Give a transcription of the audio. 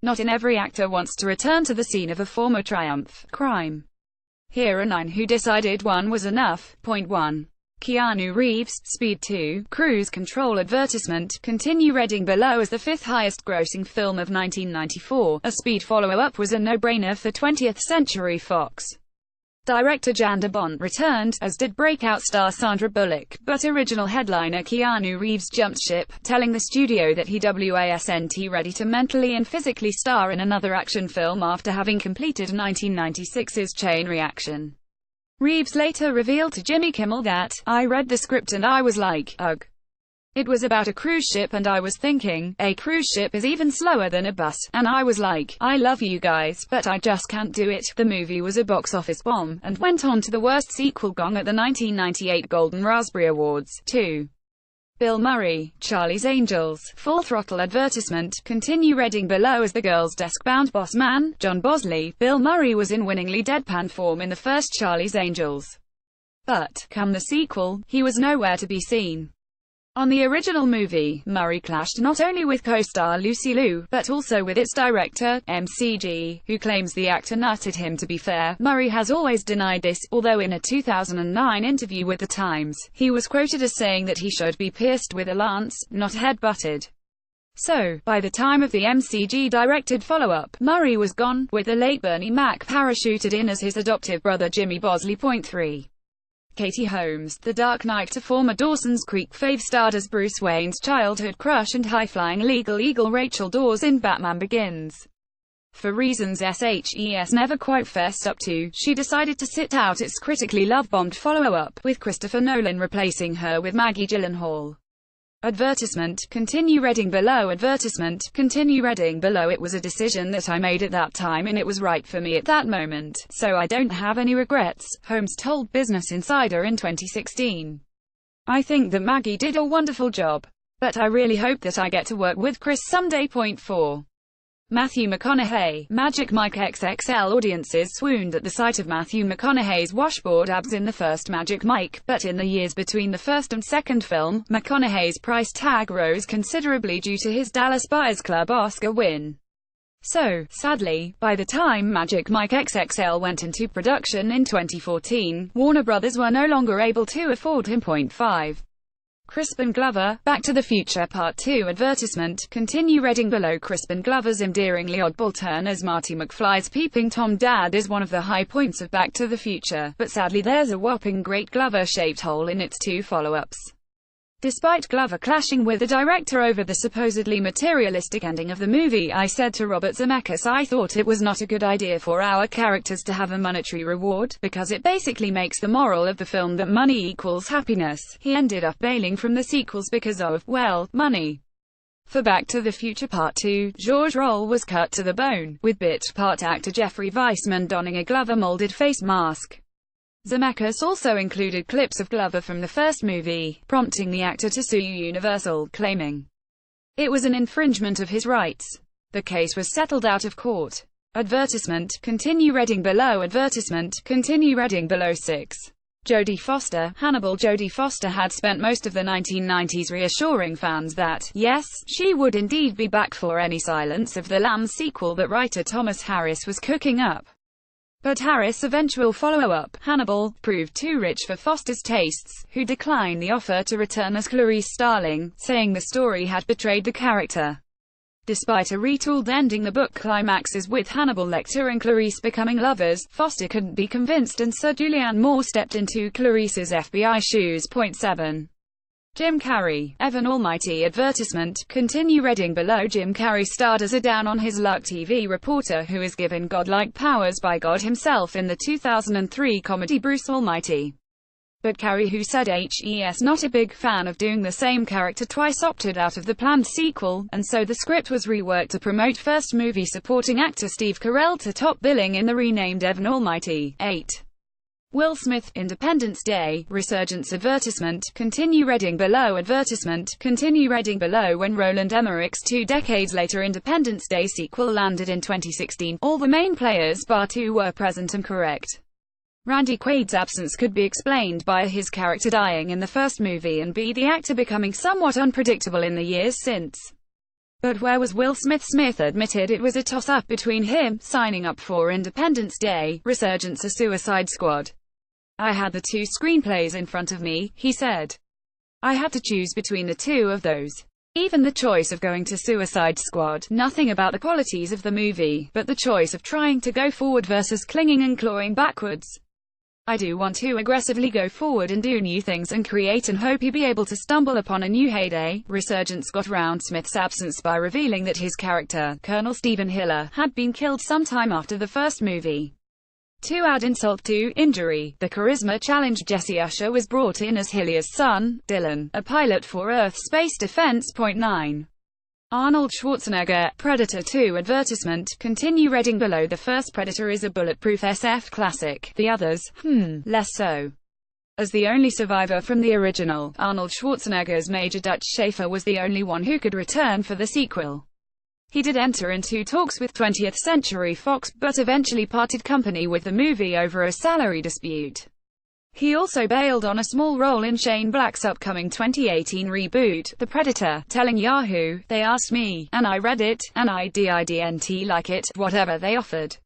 Not in every actor wants to return to the scene of a former triumph. Crime. Here are 9 who decided one was enough. Point 1. Keanu Reeves, Speed 2, Cruise Control advertisement. Continue reading below. As the 5th highest grossing film of 1994, a Speed follow-up was a no-brainer for 20th Century Fox. Director Jan de Bont returned, as did breakout star Sandra Bullock, but original headliner Keanu Reeves jumped ship, telling the studio that he wasn't ready to mentally and physically star in another action film after having completed 1996's Chain Reaction. Reeves later revealed to Jimmy Kimmel that, "I read the script and I was like, ugh. It was about a cruise ship and I was thinking, a cruise ship is even slower than a bus, and I was like, I love you guys, but I just can't do it." The movie was a box office bomb, and went on to the worst sequel gong at the 1998 Golden Raspberry Awards. 2. Bill Murray, Charlie's Angels, Full Throttle advertisement. Continue reading below. As the girl's desk-bound boss man, John Bosley, Bill Murray was in winningly deadpan form in the first Charlie's Angels. But, come the sequel, he was nowhere to be seen. On the original movie, Murray clashed not only with co-star Lucy Liu, but also with its director, MCG, who claims the actor nutted him. To be fair, Murray has always denied this, although in a 2009 interview with The Times, he was quoted as saying that he should be pierced with a lance, not head-butted. So, by the time of the MCG-directed follow-up, Murray was gone, with the late Bernie Mac parachuted in as his adoptive brother Jimmy Bosley. Point 3. Katie Holmes, The Dark Knight. To former Dawson's Creek fave starred as Bruce Wayne's childhood crush and high-flying legal eagle Rachel Dawes in Batman Begins. For reasons SHES never quite fessed up to, she decided to sit out its critically love-bombed follow-up, with Christopher Nolan replacing her with Maggie Gyllenhaal. Advertisement. Continue reading below. Advertisement. Continue reading below. It was a decision that I made at that time and it was right for me at that moment, so I don't have any regrets, Holmes told Business Insider in 2016. I think that Maggie did a wonderful job. But I really hope that I get to work with Chris someday. Point 4. Matthew McConaughey, Magic Mike XXL. Audiences swooned at the sight of Matthew McConaughey's washboard abs in the first Magic Mike, but in the years between the first and second film, McConaughey's price tag rose considerably due to his Dallas Buyers Club Oscar win. So, sadly, by the time Magic Mike XXL went into production in 2014, Warner Brothers were no longer able to afford him. Point 5. Crispin Glover, Back to the Future Part 2 advertisement. Continue reading below. Crispin Glover's endearingly oddball turn as Marty McFly's peeping Tom dad is one of the high points of Back to the Future, but sadly there's a whopping great Glover-shaped hole in its 2 follow-ups. Despite Glover clashing with the director over the supposedly materialistic ending of the movie, I said to Robert Zemeckis I thought it was not a good idea for our characters to have a monetary reward, because it basically makes the moral of the film that money equals happiness. He ended up bailing from the sequels because of, well, money. For Back to the Future Part 2, George Roll was cut to the bone, with bit part actor Jeffrey Weissman donning a Glover-molded face mask. Zemeckis also included clips of Glover from the first movie, prompting the actor to sue Universal, claiming it was an infringement of his rights. The case was settled out of court. Advertisement. Continue reading below. Advertisement. Continue reading below. 6. Jodie Foster, Hannibal. Jodie Foster had spent most of the 1990s reassuring fans that, yes, she would indeed be back for any Silence of the Lambs sequel that writer Thomas Harris was cooking up. But Harris' eventual follow-up, Hannibal, proved too rich for Foster's tastes, who declined the offer to return as Clarice Starling, saying the story had betrayed the character. Despite a retooled ending, the book climaxes with Hannibal Lecter and Clarice becoming lovers. Foster couldn't be convinced and Sir Julianne Moore stepped into Clarice's FBI shoes. Point 7. Jim Carrey, Evan Almighty advertisement. Continue reading below. Jim Carrey starred as a down-on-his-luck TV reporter who is given godlike powers by God himself in the 2003 comedy Bruce Almighty. But Carrey, who said he's not a big fan of doing the same character twice, opted out of the planned sequel, and so the script was reworked to promote first movie supporting actor Steve Carell to top billing in the renamed Evan Almighty. 8. Will Smith, Independence Day, Resurgence advertisement. Continue reading below. Advertisement. Continue reading below. When Roland Emmerich's 2 decades later Independence Day sequel landed in 2016, all the main players bar 2 were present and correct. Randy Quaid's absence could be explained by his character dying in the first movie and B, the actor becoming somewhat unpredictable in the years since. But where was Will Smith? Smith admitted it was a toss-up between him signing up for Independence Day, Resurgence or Suicide Squad. I had the two screenplays in front of me, he said. I had to choose between the two of those. Even the choice of going to Suicide Squad, nothing about the qualities of the movie, but the choice of trying to go forward versus clinging and clawing backwards. I do want to aggressively go forward and do new things and create and hope you be able to stumble upon a new heyday. Resurgence got around Smith's absence by revealing that his character, Colonel Stephen Hiller, had been killed sometime after the first movie. To add insult to injury, the charisma-challenged Jesse Usher was brought in as Hiller's son, Dylan, a pilot for Earth Space Defense. 9. Arnold Schwarzenegger, Predator 2 advertisement, continue reading below. The first Predator is a bulletproof SF classic, the others, less so. As the only survivor from the original, Arnold Schwarzenegger's Major Dutch Schaefer was the only one who could return for the sequel. He did enter into talks with 20th Century Fox, but eventually parted company with the movie over a salary dispute. He also bailed on a small role in Shane Black's upcoming 2018 reboot, The Predator, telling Yahoo, "They asked me, and I read it, and I didn't like it, whatever they offered.